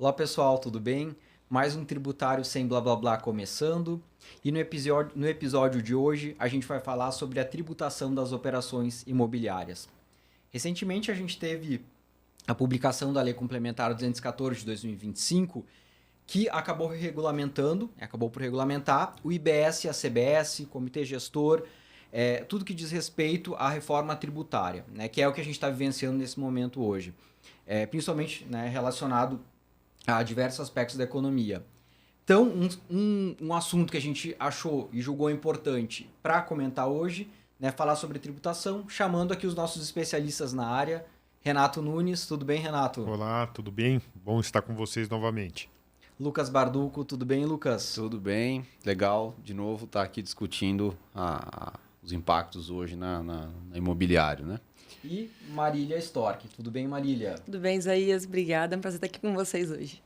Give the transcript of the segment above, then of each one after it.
Olá pessoal, tudo bem? Mais um Tributário Sem Blá Blá Blá começando. E no episódio de hoje a gente vai falar sobre a tributação das operações imobiliárias. Recentemente a gente teve a publicação da Lei Complementar 214 de 2025, que acabou por regulamentar o IBS e a CBS, Comitê Gestor, tudo que diz respeito à reforma tributária, né, que é o que a gente está vivenciando nesse momento hoje. Principalmente, né, relacionado a diversos aspectos da economia. Então, um assunto que a gente achou e julgou importante para comentar hoje, né, falar sobre tributação, chamando aqui os nossos especialistas na área. Renato Nunes, tudo bem, Renato? Olá, tudo bem? Bom estar com vocês novamente. Lucas Barduco, tudo bem, Lucas? Tudo bem, legal de novo estar aqui discutindo os impactos hoje na imobiliário, né? E Marília Stork, tudo bem, Marília? Tudo bem, Isaías? Obrigada, é um prazer estar aqui com vocês hoje.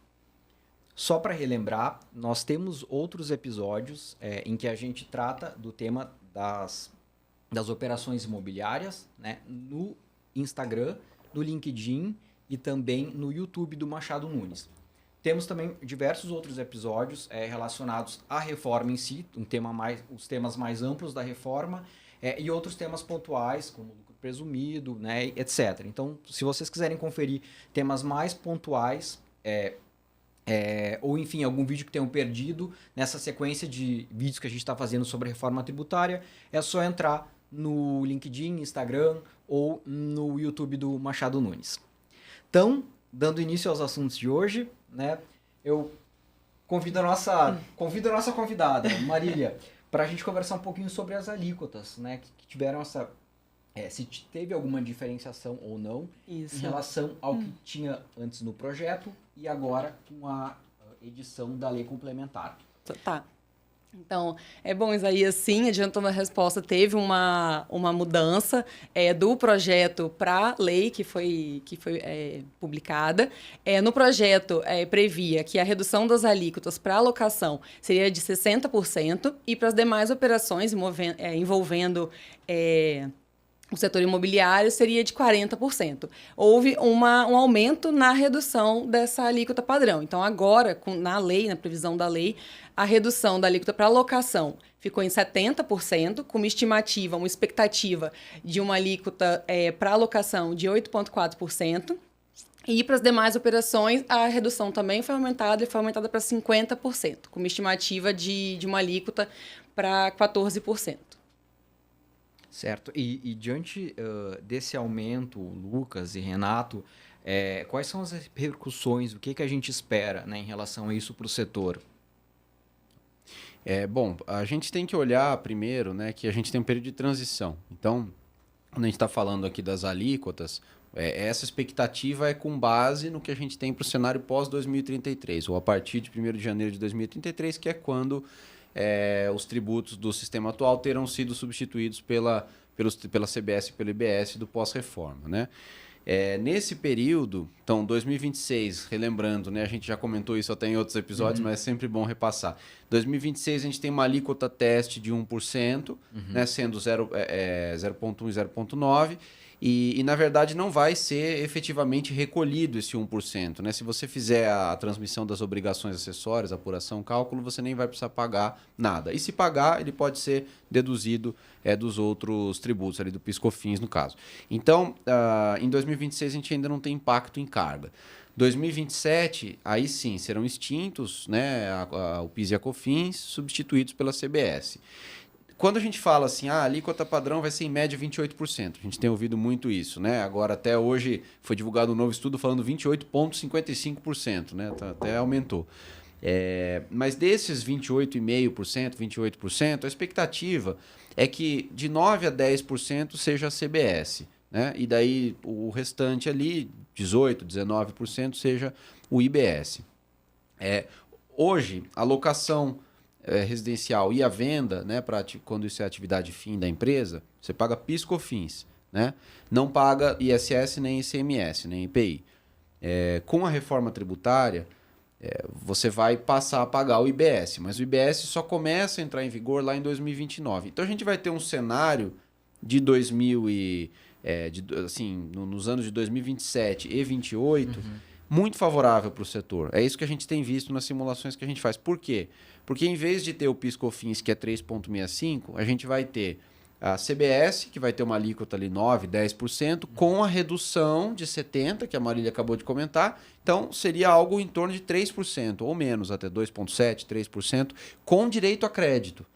Só para relembrar, nós temos outros episódios em que a gente trata do tema das operações imobiliárias, né, no Instagram, no LinkedIn e também no YouTube do Machado Nunes. Temos também diversos outros episódios relacionados à reforma em si, os temas mais amplos da reforma e outros temas pontuais, como lucro presumido, né, etc. Então, se vocês quiserem conferir temas mais pontuais, ou enfim, algum vídeo que tenham perdido nessa sequência de vídeos que a gente está fazendo sobre a reforma tributária, é só entrar no LinkedIn, Instagram ou no YouTube do Machado Nunes. Então, dando início aos assuntos de hoje, né, eu convido a nossa convidada, Marília, para a gente conversar um pouquinho sobre as alíquotas, né, que tiveram se teve alguma diferenciação ou não em relação ao que tinha antes no projeto e agora com a edição da lei complementar. Tá. Então, bom, Isaías, sim, adiantando a resposta, teve uma mudança do projeto para a lei que foi publicada. No projeto, previa que a redução das alíquotas para alocação seria de 60% e para as demais operações envolvendo o setor imobiliário seria de 40%. Houve um aumento na redução dessa alíquota padrão. Então, agora, na previsão da lei, a redução da alíquota para alocação ficou em 70%, com uma expectativa de uma alíquota para alocação de 8,4%. E para as demais operações, a redução também foi aumentada para 50%, com uma estimativa de uma alíquota para 14%. Certo. E diante desse aumento, Lucas e Renato, quais são as repercussões, o que a gente espera, né, em relação a isso para o setor? Bom, a gente tem que olhar primeiro, né, que a gente tem um período de transição. Então, quando a gente está falando aqui das alíquotas, essa expectativa é com base no que a gente tem para o cenário pós-2033, ou a partir de 1º de janeiro de 2033, que é quando os tributos do sistema atual terão sido substituídos pela CBS e pelo IBS do pós-reforma, né? Nesse período, então 2026, relembrando, né, a gente já comentou isso até em outros episódios, mas é sempre bom repassar. 2026 a gente tem uma alíquota teste de 1%, né, sendo 0,1 e 0,9%. E, na verdade, não vai ser efetivamente recolhido esse 1%. Né? Se você fizer a transmissão das obrigações acessórias, apuração, cálculo, você nem vai precisar pagar nada. E se pagar, ele pode ser deduzido dos outros tributos, ali do PIS/COFINS, no caso. Então, em 2026, a gente ainda não tem impacto em carga. 2027, aí sim, serão extintos, né, o PIS e a COFINS, substituídos pela CBS. Quando a gente fala assim, a alíquota padrão vai ser em média 28%, a gente tem ouvido muito isso, né? Agora, até hoje, foi divulgado um novo estudo falando 28,55%, né? Até aumentou. Mas desses 28,5%, 28%, a expectativa é que de 9% a 10% seja a CBS, né? E daí o restante ali, 18%, 19%, seja o IBS. Hoje, a locação residencial e a venda, né, quando isso é atividade fim da empresa, você paga PIS/COFINS, né? Não paga ISS, nem ICMS, nem IPI. Com a reforma tributária, você vai passar a pagar o IBS, mas o IBS só começa a entrar em vigor lá em 2029. Então a gente vai ter um cenário de nos anos de 2027 e 2028, muito favorável para o setor. É isso que a gente tem visto nas simulações que a gente faz. Por quê? Porque em vez de ter o PIS/COFINS, que é 3,65%, a gente vai ter a CBS, que vai ter uma alíquota ali 9%, 10%, com a redução de 70%, que a Marília acabou de comentar. Então, seria algo em torno de 3%, ou menos, até 2,7%, 3%, com direito a crédito.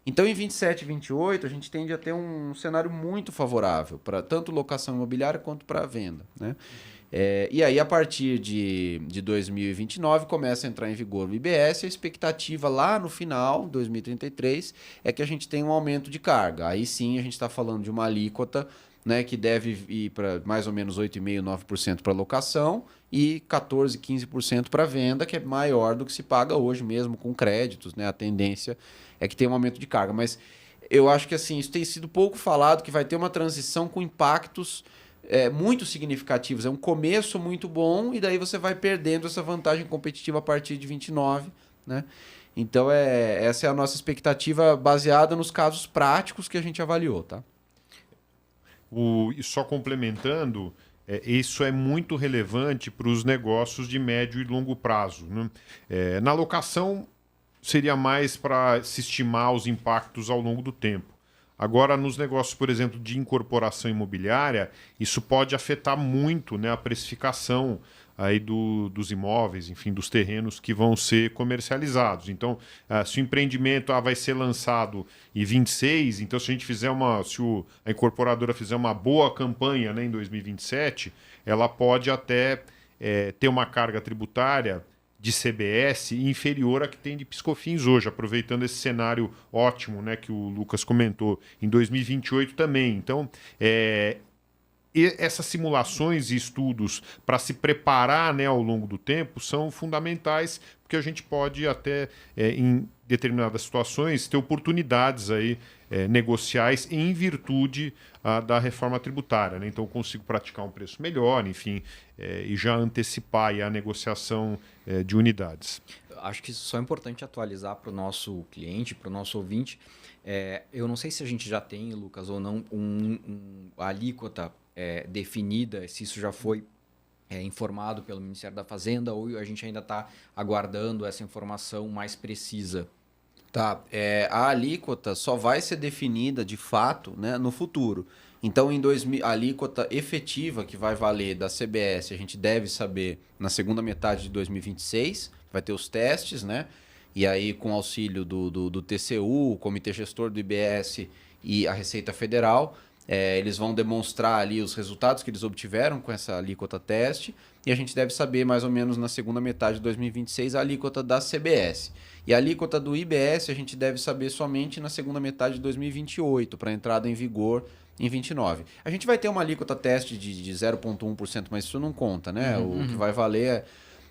Então, em 27 e 28, a gente tende a ter um cenário muito favorável para tanto locação imobiliária quanto para a venda, né? E aí, a partir de 2029, começa a entrar em vigor o IBS. A expectativa lá no final, 2033, é que a gente tenha um aumento de carga. Aí sim, a gente está falando de uma alíquota, né, que deve ir para mais ou menos 8,5%, 9% para locação e 14%, 15% para venda, que é maior do que se paga hoje mesmo com créditos, né? A tendência é que tenha um aumento de carga. Mas eu acho que assim, isso tem sido pouco falado, que vai ter uma transição com impactos muito significativos. É um começo muito bom e daí você vai perdendo essa vantagem competitiva a partir de 29, né? Então, essa é a nossa expectativa baseada nos casos práticos que a gente avaliou, tá? E só complementando, isso é muito relevante para os negócios de médio e longo prazo, né? Na locação, seria mais para se estimar os impactos ao longo do tempo. Agora, nos negócios, por exemplo, de incorporação imobiliária, isso pode afetar muito, né, a precificação aí dos imóveis, enfim, dos terrenos que vão ser comercializados. Então, se o empreendimento vai ser lançado em 26, então se a gente fizer a incorporadora fizer uma boa campanha, né, em 2027, ela pode até ter uma carga tributária de CBS inferior à que tem de PIS/COFINS hoje, aproveitando esse cenário ótimo, né, que o Lucas comentou, em 2028 também. Então, essas simulações e estudos para se preparar, né, ao longo do tempo são fundamentais, porque a gente pode até, em determinadas situações, ter oportunidades aí, negociais em virtude da reforma tributária, né? Então, eu consigo praticar um preço melhor, enfim, e já antecipar aí a negociação de unidades. Acho que só é importante atualizar para o nosso cliente, para o nosso ouvinte. Eu não sei se a gente já tem, Lucas, ou não, a alíquota definida, se isso já foi informado pelo Ministério da Fazenda ou a gente ainda está aguardando essa informação mais precisa. Tá, a alíquota só vai ser definida de fato, né, no futuro. Então, a alíquota efetiva que vai valer da CBS, a gente deve saber na segunda metade de 2026, vai ter os testes, né? E aí, com auxílio do TCU, o Comitê Gestor do IBS e a Receita Federal, eles vão demonstrar ali os resultados que eles obtiveram com essa alíquota teste, e a gente deve saber mais ou menos na segunda metade de 2026 a alíquota da CBS. E a alíquota do IBS a gente deve saber somente na segunda metade de 2028, para entrada em vigor em 29. A gente vai ter uma alíquota teste de 0,1%, mas isso não conta, né? O que vai valer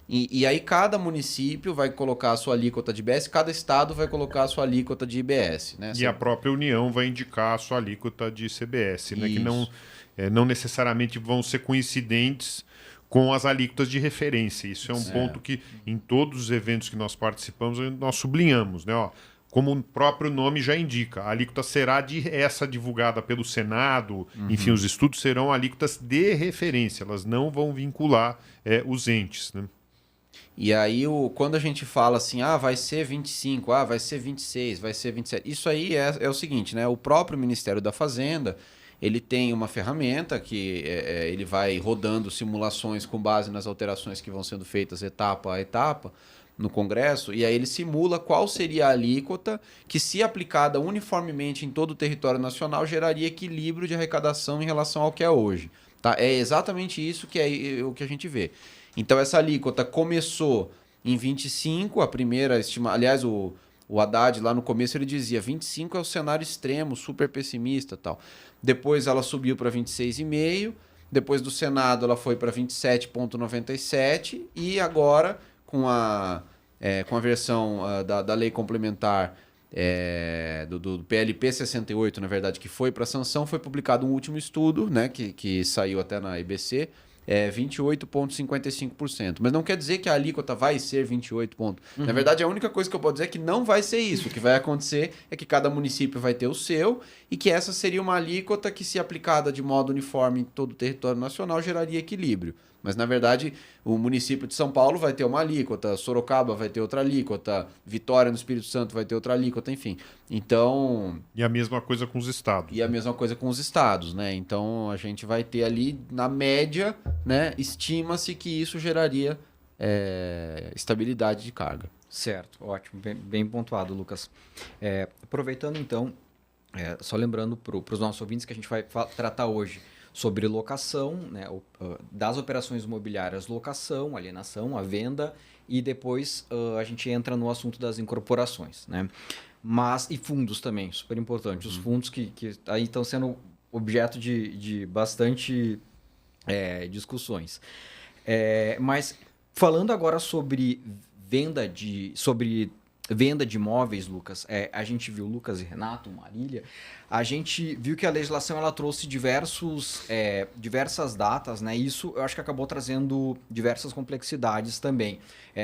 E aí cada município vai colocar a sua alíquota de IBS, cada estado vai colocar a sua alíquota de IBS, né? E a própria União vai indicar a sua alíquota de CBS, né? Que não necessariamente vão ser coincidentes com as alíquotas de referência. Isso é um ponto que em todos os eventos que nós participamos nós sublinhamos, né? Ó, como o próprio nome já indica, a alíquota será essa divulgada pelo Senado, enfim, os estudos serão alíquotas de referência, elas não vão vincular os entes, né? E aí, quando a gente fala assim, vai ser 25, vai ser 26, vai ser 27, isso aí é o seguinte, né? O próprio Ministério da Fazenda, ele tem uma ferramenta que ele vai rodando simulações com base nas alterações que vão sendo feitas etapa a etapa no Congresso, e aí ele simula qual seria a alíquota que, se aplicada uniformemente em todo o território nacional, geraria equilíbrio de arrecadação em relação ao que é hoje. Tá? É exatamente isso que é o que a gente vê. Então, essa alíquota começou em 25, a primeira aliás, o Haddad lá no começo ele dizia 25 é o cenário extremo, super pessimista e tal. Depois ela subiu para 26,5, depois do Senado ela foi para 27,97 e agora com a versão da lei complementar do PLP 68, na verdade, que foi para sanção, foi publicado um último estudo, né, que saiu até na IBC, 28,55%. Mas não quer dizer que a alíquota vai ser 28 pontos. Na verdade, a única coisa que eu posso dizer é que não vai ser isso. O que vai acontecer é que cada município vai ter o seu e que essa seria uma alíquota que, se aplicada de modo uniforme em todo o território nacional, geraria equilíbrio. Mas, na verdade, o município de São Paulo vai ter uma alíquota, Sorocaba vai ter outra alíquota, Vitória no Espírito Santo vai ter outra alíquota, enfim. Então... E a mesma coisa com os estados. E a mesma coisa com os estados, né? Então, a gente vai ter ali, na média, né? Estima-se que isso geraria estabilidade de carga. Certo, ótimo, bem pontuado, Lucas. Aproveitando então, só lembrando para os nossos ouvintes que a gente vai tratar hoje sobre locação, né, das operações imobiliárias, locação, alienação, a venda, e depois a gente entra no assunto das incorporações, né? E fundos também, super importante. Os fundos que aí estão sendo objeto de bastante discussões. Mas falando agora sobre venda de imóveis, Lucas, a gente viu, Lucas e Renato, Marília, a gente viu que a legislação ela trouxe diversas datas, né? Isso eu acho que acabou trazendo diversas complexidades também.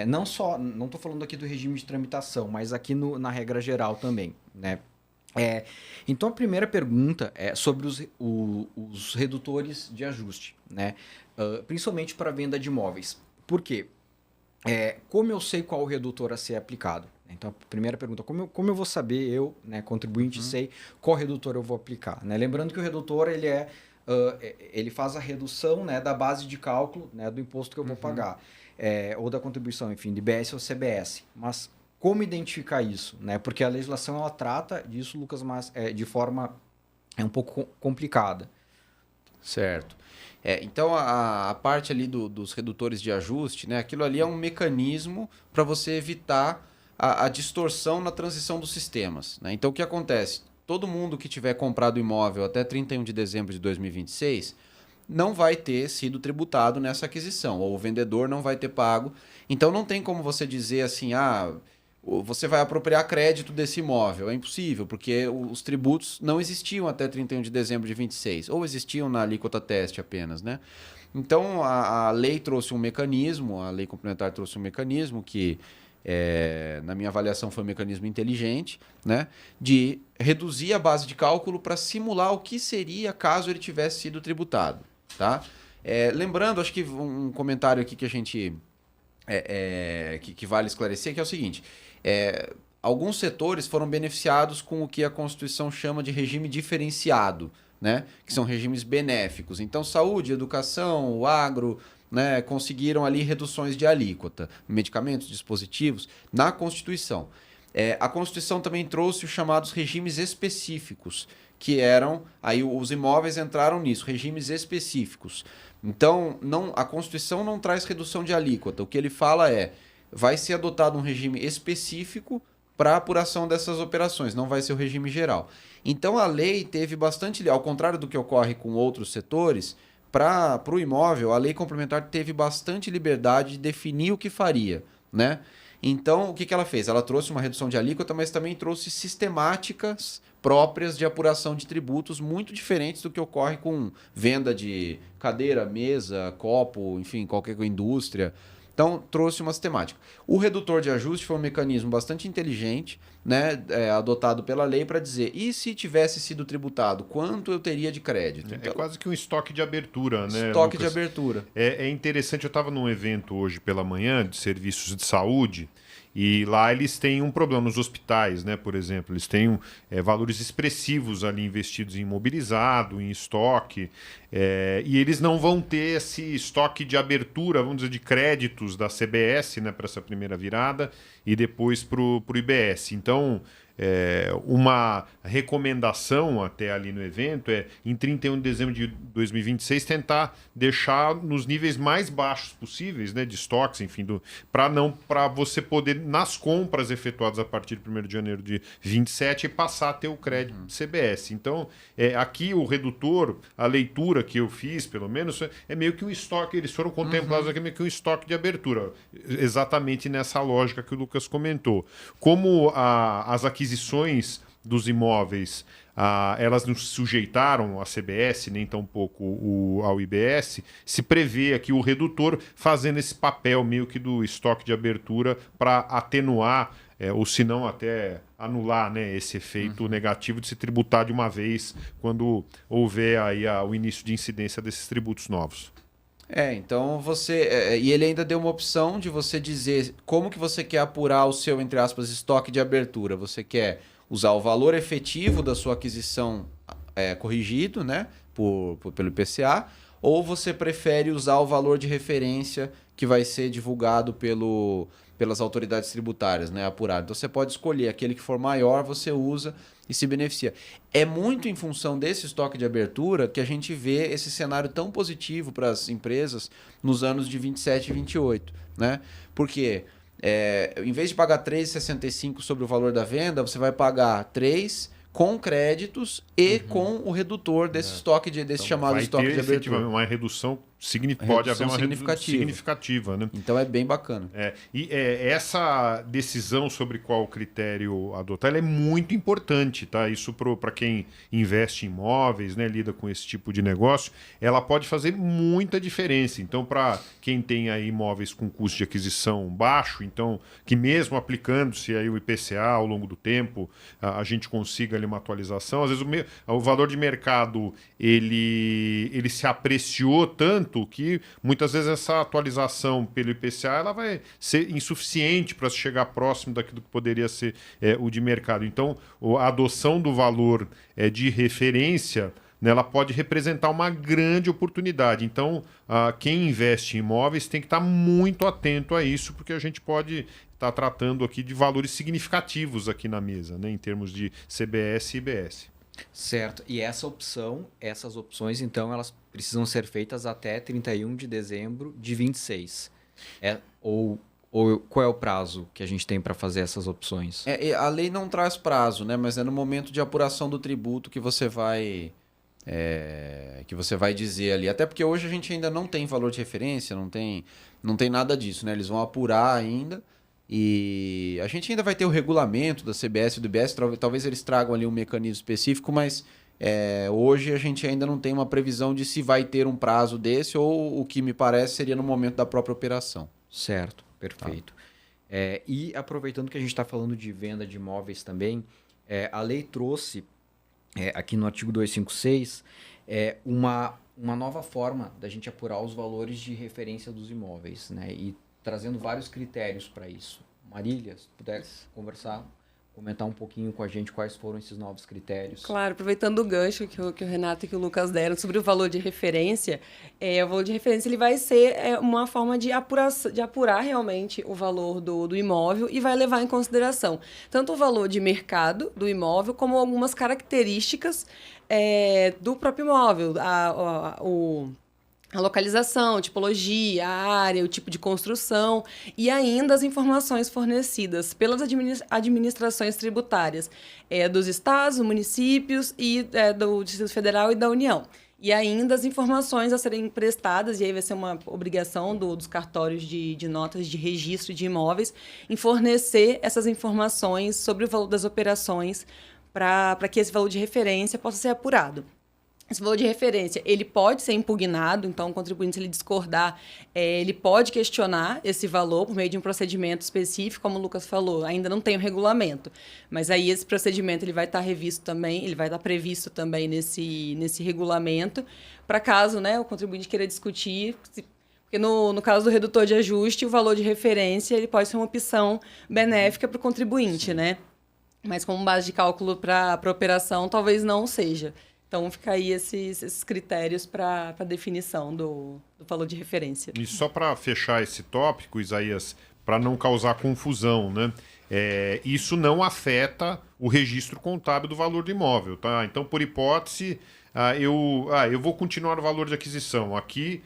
Não estou falando aqui do regime de tramitação, mas aqui na regra geral também, né? Então a primeira pergunta é sobre os redutores de ajuste, né? Principalmente para venda de imóveis. Por quê? Como eu sei qual o redutor a ser aplicado? Então, a primeira pergunta, como eu vou saber, eu, né, contribuinte, sei qual redutor eu vou aplicar? Né? Lembrando que o redutor ele faz a redução, né, da base de cálculo, né, do imposto que eu vou pagar, ou da contribuição, enfim, de IBS ou CBS. Mas como identificar isso? Né? Porque a legislação ela trata disso, Lucas, mas de forma um pouco complicada. Certo. Então, a parte ali dos redutores de ajuste, né, aquilo ali é um mecanismo para você evitar a distorção na transição dos sistemas. Né? Então, o que acontece? Todo mundo que tiver comprado imóvel até 31 de dezembro de 2026 não vai ter sido tributado nessa aquisição, ou o vendedor não vai ter pago. Então, não tem como você dizer assim, você vai apropriar crédito desse imóvel. É impossível, porque os tributos não existiam até 31 de dezembro de 26, ou existiam na alíquota teste apenas, né? Então, a lei trouxe um mecanismo, a lei complementar trouxe um mecanismo que, na minha avaliação, foi um mecanismo inteligente, né? De reduzir a base de cálculo para simular o que seria caso ele tivesse sido tributado, tá? Lembrando, acho que um comentário aqui que a gente... que vale esclarecer, que é o seguinte... alguns setores foram beneficiados com o que a Constituição chama de regime diferenciado, né? Que são regimes benéficos. Então, saúde, educação, o agro, né, conseguiram ali reduções de alíquota, medicamentos, dispositivos, na Constituição. A Constituição também trouxe os chamados regimes específicos, que eram, aí os imóveis entraram nisso, regimes específicos. Então, a Constituição não traz redução de alíquota. O que ele fala vai ser adotado um regime específico para a apuração dessas operações, não vai ser o regime geral. Então, a lei teve bastante... Ao contrário do que ocorre com outros setores, para o imóvel, a lei complementar teve bastante liberdade de definir o que faria, né? Então, o que ela fez? Ela trouxe uma redução de alíquota, mas também trouxe sistemáticas próprias de apuração de tributos muito diferentes do que ocorre com venda de cadeira, mesa, copo, enfim, qualquer indústria. Então, trouxe uma sistemática. O redutor de ajuste foi um mecanismo bastante inteligente, né, adotado pela lei para dizer, e se tivesse sido tributado, quanto eu teria de crédito? Então, quase que um estoque de abertura, né, estoque Lucas? de abertura. É interessante, eu estava num evento hoje pela manhã de serviços de saúde, e lá eles têm um problema nos hospitais, né? Por exemplo, eles têm valores expressivos ali investidos em imobilizado, em estoque, e eles não vão ter esse estoque de abertura, vamos dizer, de créditos da CBS, né, para essa primeira virada e depois para o IBS. Então, uma recomendação até ali no evento em 31 de dezembro de 2026, tentar deixar nos níveis mais baixos possíveis, né, de estoques, enfim, para você poder, nas compras efetuadas a partir de 1º de janeiro de 27, passar a ter o crédito de CBS. Então, aqui o redutor, a leitura que eu fiz, pelo menos, é meio que um estoque, eles foram contemplados aqui meio que um estoque de abertura, exatamente nessa lógica que o Lucas comentou. Como as aquisições dos imóveis, elas não se sujeitaram à CBS, nem tampouco ao IBS, se prevê aqui o redutor fazendo esse papel meio que do estoque de abertura para atenuar, ou se não até anular, né, esse efeito negativo de se tributar de uma vez quando houver aí o início de incidência desses tributos novos. Então e ele ainda deu uma opção de você dizer como que você quer apurar o seu, entre aspas, estoque de abertura. Você quer usar o valor efetivo da sua aquisição corrigido, né, pelo IPCA, ou você prefere usar o valor de referência que vai ser divulgado pelas autoridades tributárias, né, apurado. Então você pode escolher aquele que for maior, você usa e se beneficia. É muito em função desse estoque de abertura que a gente vê esse cenário tão positivo para as empresas nos anos de 27 e 28, né? Porque em vez de pagar 3,65 sobre o valor da venda, você vai pagar 3 com créditos e com o redutor desse estoque desse chamado estoque de abertura. Uma redução pode haver uma redução significativa, né? Então é bem bacana. Essa decisão sobre qual critério adotar, ela é muito importante, tá? Isso para quem investe em imóveis, né, lida com esse tipo de negócio, ela pode fazer muita diferença. Então, para quem tem aí imóveis com custo de aquisição baixo, então que mesmo aplicando-se aí o IPCA ao longo do tempo, a gente consiga ali uma atualização. Às vezes o valor de mercado ele se apreciou tanto que muitas vezes essa atualização pelo IPCA ela vai ser insuficiente para chegar próximo daquilo que poderia ser o de mercado. Então, a adoção do valor de referência, né, ela pode representar uma grande oportunidade. Então, quem investe em imóveis tem que estar muito atento a isso, porque a gente pode estar tratando aqui de valores significativos aqui na mesa, né, em termos de CBS e IBS. Certo. E essas opções, então, elas precisam ser feitas até 31 de dezembro de 26. Ou qual é o prazo que a gente tem para fazer essas opções? A lei não traz prazo, né? Mas é no momento de apuração do tributo que você vai dizer ali. Até porque hoje a gente ainda não tem valor de referência, não tem nada disso, né? Eles vão apurar ainda. E a gente ainda vai ter o regulamento da CBS e do IBS, talvez eles tragam ali um mecanismo específico, mas hoje a gente ainda não tem uma previsão de se vai ter um prazo desse ou o que me parece seria no momento da própria operação. Certo, perfeito. E aproveitando que a gente está falando de venda de imóveis também, a lei trouxe, aqui no artigo 256, uma nova forma da gente apurar os valores de referência dos imóveis, né? E trazendo vários critérios para isso. Marília, se puder comentar um pouquinho com a gente quais foram esses novos critérios. Claro, aproveitando o gancho que o Renato e que o Lucas deram sobre o valor de referência, o valor de referência ele vai ser uma forma de apurar realmente o valor do imóvel e vai levar em consideração tanto o valor de mercado do imóvel como algumas características do próprio imóvel, a localização, tipologia, a área, o tipo de construção e ainda as informações fornecidas pelas administrações tributárias dos estados, municípios e do Distrito Federal e da União. E ainda as informações a serem prestadas, e aí vai ser uma obrigação dos cartórios de notas de registro de imóveis, em fornecer essas informações sobre o valor das operações para que esse valor de referência possa ser apurado. Esse valor de referência, ele pode ser impugnado, então o contribuinte, se ele discordar, ele pode questionar esse valor por meio de um procedimento específico, como o Lucas falou, ainda não tem o regulamento, mas aí esse procedimento ele vai estar revisto também, ele vai estar previsto também nesse regulamento, para caso, né, o contribuinte queira discutir, porque no caso do redutor de ajuste, o valor de referência ele pode ser uma opção benéfica para o contribuinte, né? Mas como base de cálculo para a operação, talvez não seja. Então, fica aí esses critérios para a definição do valor de referência. E só para fechar esse tópico, Isaías, para não causar confusão, né? Isso não afeta o registro contábil do valor do imóvel, tá? Então, por hipótese, eu vou continuar no valor de aquisição. Aqui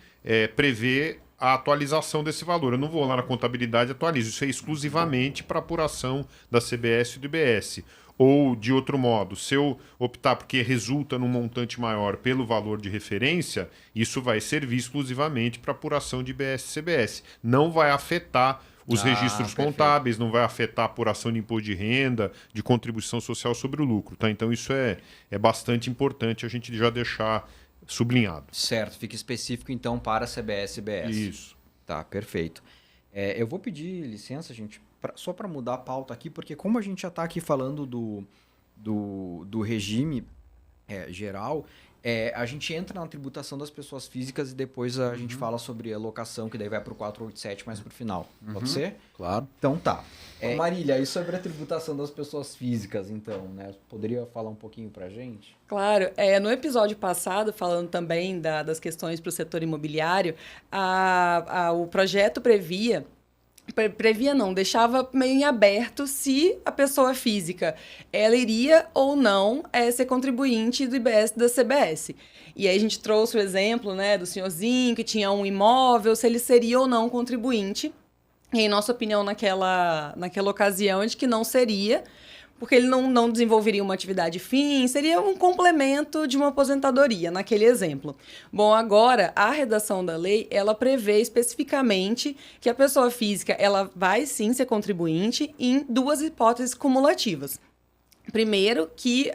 prevê a atualização desse valor. Eu não vou lá na contabilidade e atualizo. Isso é exclusivamente para apuração da CBS e do IBS. Ou, de outro modo, se eu optar porque resulta num montante maior pelo valor de referência, isso vai servir exclusivamente para apuração de IBS e CBS. Não vai afetar os registros contábeis, não vai afetar a apuração de imposto de renda, de contribuição social sobre o lucro. Tá? Então, isso é bastante importante a gente já deixar sublinhado. Certo, fica específico, então, para CBS e IBS. Isso. Tá, perfeito. Eu vou pedir licença, gente, só para mudar a pauta aqui, porque como a gente já está aqui falando do regime geral, A gente entra na tributação das pessoas físicas e depois a gente fala sobre a locação, que daí vai para o 487 mais para o final. Pode ser? Claro. Então tá. Marília, e sobre a tributação das pessoas físicas, então, né? Poderia falar um pouquinho pra gente? Claro. No episódio passado, falando também das questões para o setor imobiliário, o projeto previa não, deixava meio em aberto se a pessoa física ela iria ou não ser contribuinte do IBS da CBS. E aí a gente trouxe o exemplo, né, do senhorzinho que tinha um imóvel, se ele seria ou não contribuinte. E em nossa opinião naquela ocasião é de que não seria, porque ele não desenvolveria uma atividade fim, seria um complemento de uma aposentadoria, naquele exemplo. Bom, agora, a redação da lei, ela prevê especificamente que a pessoa física ela vai sim ser contribuinte em 2 hipóteses cumulativas. Primeiro, que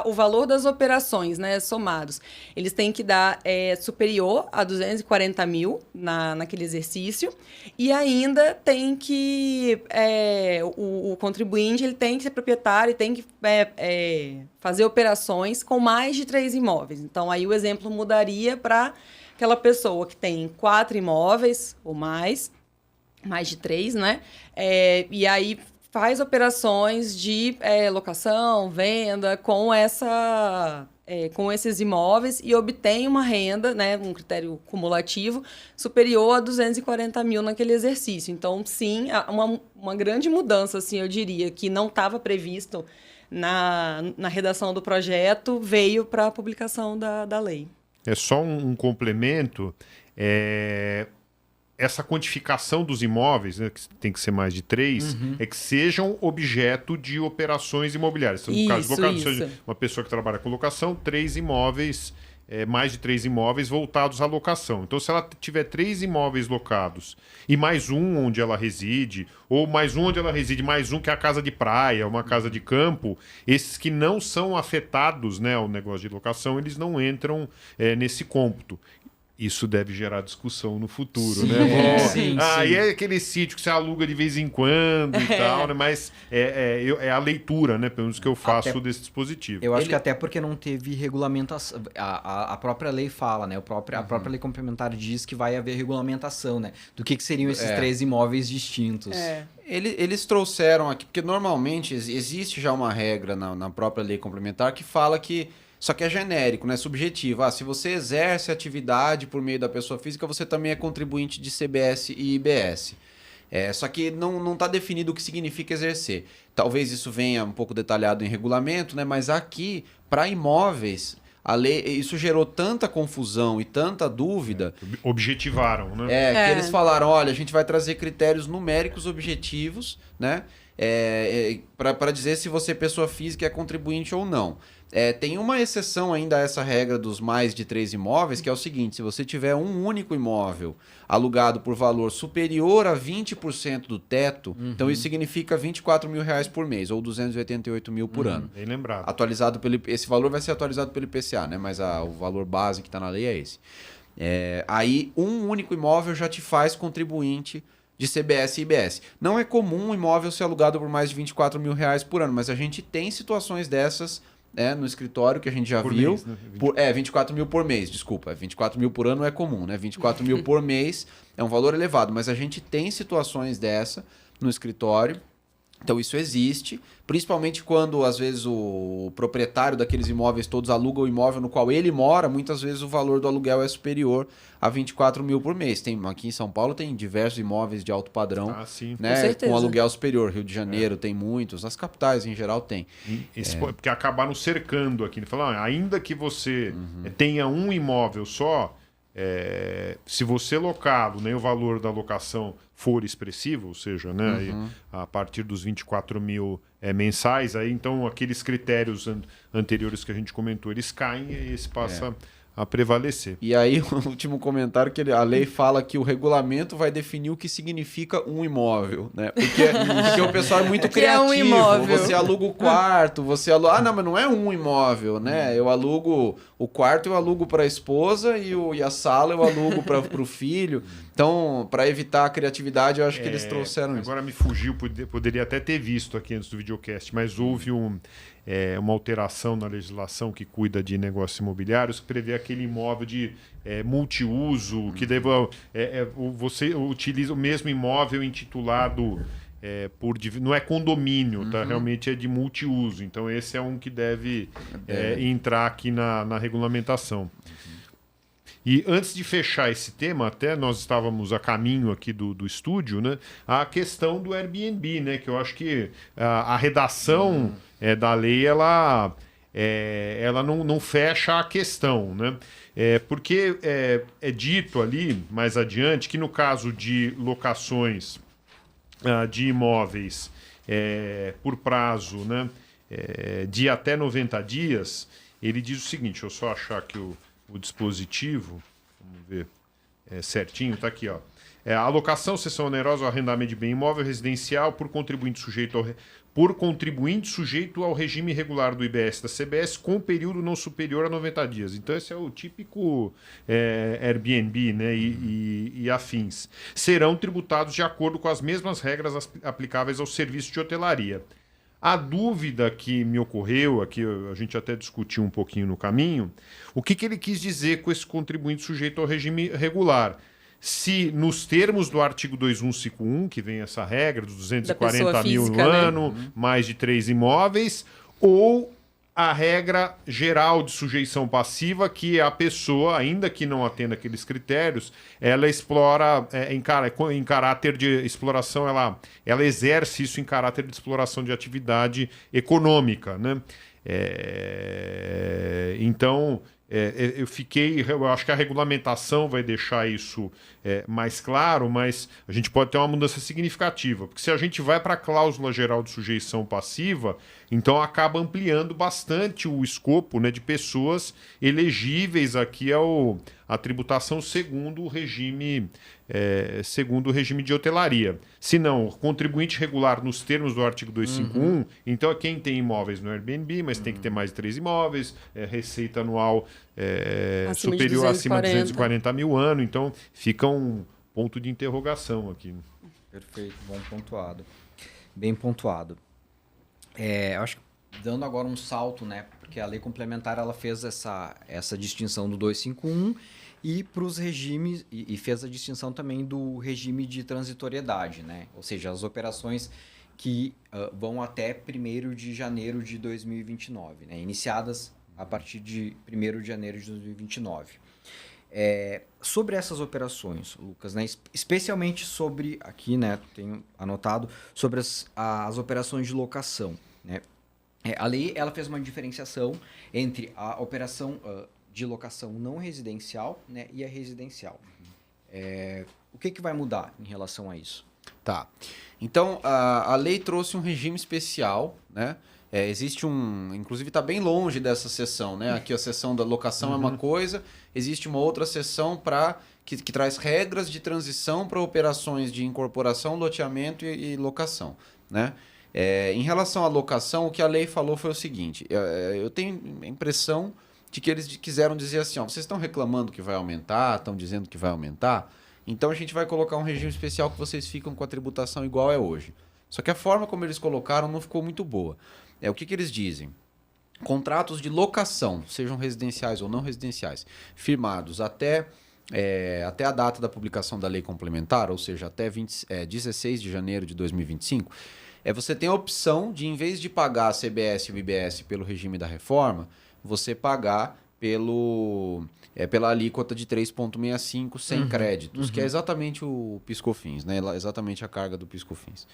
o valor das operações, né, somados, eles têm que dar superior a 240 mil naquele exercício, e ainda tem que o contribuinte ele tem que ser proprietário e tem que fazer operações com mais de 3 imóveis. Então, aí o exemplo mudaria para aquela pessoa que tem 4 imóveis ou mais de 3, né? E aí faz operações de locação, venda com esses imóveis e obtém uma renda, né, um critério cumulativo, superior a 240 mil naquele exercício. Então, sim, uma grande mudança, assim, eu diria, que não estava previsto na redação do projeto, veio para a publicação da lei. É só um complemento. Essa quantificação dos imóveis, né, que tem que ser mais de 3, é que sejam objeto de operações imobiliárias. Então, no caso do locado, seja uma pessoa que trabalha com locação, 3 imóveis, mais de 3 imóveis voltados à locação. Então, se ela tiver 3 imóveis locados e mais um onde ela reside, ou mais um onde ela reside, mais um que é a casa de praia, uma casa de campo, esses que não são afetados, né, ao negócio de locação, eles não entram nesse cômputo. Isso deve gerar discussão no futuro, sim, né? Sim. E é aquele sítio que você aluga de vez em quando e tal, né? Mas é a leitura, né? Pelo menos que eu faço desse dispositivo. Eu acho que até porque não teve regulamentação. A própria lei fala, né? A própria lei complementar diz que vai haver regulamentação, né? Do que seriam esses 3 imóveis distintos. Eles trouxeram aqui, porque normalmente existe já uma regra na própria lei complementar que fala que só que é genérico, né? Subjetivo. Se você exerce atividade por meio da pessoa física, você também é contribuinte de CBS e IBS. Só que não está definido o que significa exercer. Talvez isso venha um pouco detalhado em regulamento, né? Mas aqui, para imóveis, a lei, isso gerou tanta confusão e tanta dúvida. Objetivaram, né? Que eles falaram, olha, a gente vai trazer critérios numéricos objetivos, né? Para dizer se você, pessoa física, é contribuinte ou não. Tem uma exceção ainda a essa regra dos mais de 3 imóveis, que é o seguinte: se você tiver um único imóvel alugado por valor superior a 20% do teto, então isso significa 24 mil reais por mês, ou 288 mil por ano. Bem lembrado. Esse valor vai ser atualizado pelo IPCA, né? Mas o valor base que está na lei é esse. Aí, um único imóvel já te faz contribuinte de CBS e IBS. Não é comum um imóvel ser alugado por mais de 24 mil reais por ano, mas a gente tem situações dessas no escritório que a gente já viu. Mês, né? 24 mil por mês, desculpa. 24 mil por ano é comum, né? 24 mil por mês é um valor elevado, mas a gente tem situações dessa no escritório. Então isso existe, principalmente quando às vezes o proprietário daqueles imóveis todos aluga o imóvel no qual ele mora, muitas vezes o valor do aluguel é superior a 24 mil por mês. Aqui em São Paulo tem diversos imóveis de alto padrão, né, com aluguel superior. Rio de Janeiro tem muitos, nas capitais em geral tem. Porque acabaram cercando aqui, falando, ainda que você tenha um imóvel só, se você locá-lo, né, o valor da locação for expressivo, ou seja, né, a partir dos 24 mil mensais, aí então aqueles critérios anteriores que a gente comentou, eles caem e esse passa a prevalecer. E aí, o último comentário, que a lei fala que o regulamento vai definir o que significa um imóvel, né? Porque o pessoal é muito criativo. Um imóvel. Você aluga o quarto, você aluga... não, mas não é um imóvel, né? Eu alugo o quarto, eu alugo para a esposa e a sala eu alugo para o filho. Então, para evitar a criatividade, eu acho que eles trouxeram isso. Agora me fugiu, poderia até ter visto aqui antes do videocast, mas houve uma alteração na legislação que cuida de negócios imobiliários, que prevê aquele imóvel de multiuso, que você utiliza o mesmo imóvel intitulado não é condomínio, tá? Realmente é de multiuso. Então, esse é um que deve entrar aqui na regulamentação. E antes de fechar esse tema, até nós estávamos a caminho aqui do estúdio, né? A questão do Airbnb, né? Que eu acho que a redação da lei, ela não fecha a questão, né? Porque é dito ali, mais adiante, que no caso de locações de imóveis por prazo, né? De até 90 dias, ele diz o seguinte, deixa eu só achar aqui o dispositivo, vamos ver certinho, está aqui, ó. Alocação, cessão onerosa ou arrendamento de bem imóvel residencial por contribuinte sujeito ao regime regular do IBS da CBS com período não superior a 90 dias. Então, esse é o típico Airbnb, né, e afins. Serão tributados de acordo com as mesmas regras aplicáveis ao serviço de hotelaria. A dúvida que me ocorreu, aqui a gente até discutiu um pouquinho no caminho, o que ele quis dizer com esse contribuinte sujeito ao regime regular? Se nos termos do artigo 2151, que vem essa regra dos 240 mil no ano, mais de 3 imóveis, ou a regra geral de sujeição passiva, que a pessoa, ainda que não atenda aqueles critérios, ela explora em caráter de exploração, ela exerce isso em caráter de exploração de atividade econômica, né? Então, eu acho que a regulamentação vai deixar isso mais claro, mas a gente pode ter uma mudança significativa, porque se a gente vai para a cláusula geral de sujeição passiva, então acaba ampliando bastante o escopo, né, de pessoas elegíveis aqui à tributação segundo o regime de hotelaria. Se não, contribuinte regular nos termos do artigo 251, então é quem tem imóveis no Airbnb, mas tem que ter mais de 3 imóveis, receita anual superior acima de 240 mil ano, então fica um ponto de interrogação aqui. Perfeito, bom pontuado. Bem pontuado. Acho que dando agora um salto, né, porque a lei complementar ela fez essa distinção do 251 e para os regimes e fez a distinção também do regime de transitoriedade, né? Ou seja, as operações que vão até 1º de janeiro de 2029, né? Iniciadas a partir de 1º de janeiro de 2029. Sobre essas operações, Lucas, né? Especialmente sobre, aqui, né, tenho anotado, sobre as operações de locação, né? A lei ela fez uma diferenciação entre a operação de locação não residencial, né, e a residencial. O que vai mudar em relação a isso? Tá. Então, a lei trouxe um regime especial, né? Existe inclusive está bem longe dessa seção, né? Aqui a seção da locação é uma coisa, existe uma outra seção que traz regras de transição para operações de incorporação, loteamento e locação, né? Em relação à locação, o que a lei falou foi o seguinte, eu tenho a impressão de que eles quiseram dizer assim, ó, vocês estão reclamando que vai aumentar, estão dizendo que vai aumentar, então a gente vai colocar um regime especial que vocês ficam com a tributação igual é hoje. Só que a forma como eles colocaram não ficou muito boa. O que eles dizem? Contratos de locação, sejam residenciais ou não residenciais, firmados até a data da publicação da lei complementar, ou seja, até 16 de janeiro de 2025, você tem a opção de, em vez de pagar a CBS e o IBS pelo regime da reforma, você pagar pela alíquota de 3,65 sem créditos, que é exatamente o PIS/COFINS, né? Exatamente a carga do PIS/COFINS.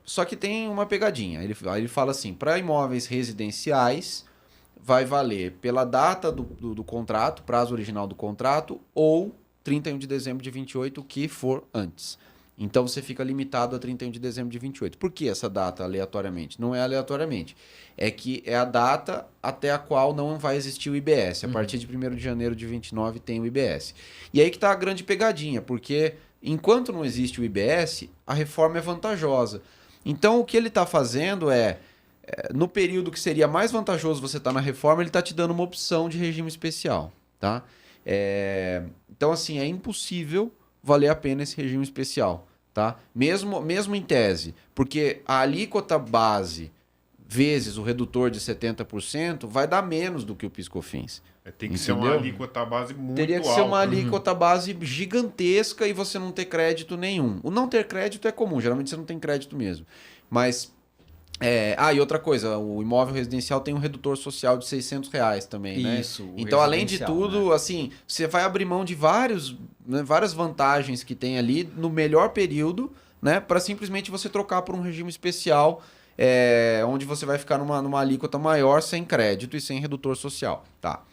Só que tem uma pegadinha. Ele fala assim, para imóveis residenciais, vai valer pela data do contrato, prazo original do contrato, ou 31 de dezembro de 28, o que for antes. Então, você fica limitado a 31 de dezembro de 28. Por que essa data aleatoriamente? Não é aleatoriamente. É que é a data até a qual não vai existir o IBS. A partir de 1º de janeiro de 29 tem o IBS. E aí que está a grande pegadinha, porque enquanto não existe o IBS, a reforma é vantajosa. Então, o que ele está fazendo no período que seria mais vantajoso você estar na reforma, ele está te dando uma opção de regime especial. Tá? Então, assim, é impossível valer a pena esse regime especial, tá? Mesmo em tese, porque a alíquota base vezes o redutor de 70%, vai dar menos do que o PIS/COFINS. Tem que ser uma alíquota base muito alta. Teria que ser uma alíquota base gigantesca e você não ter crédito nenhum. O não ter crédito é comum, geralmente você não tem crédito mesmo. Mas... e outra coisa, o imóvel residencial tem um redutor social de R$600 também, né? Isso. Então, além de tudo, assim, você vai abrir mão de várias vantagens que tem ali no melhor período, né? Para simplesmente você trocar por um regime especial, onde você vai ficar numa alíquota maior sem crédito e sem redutor social, tá?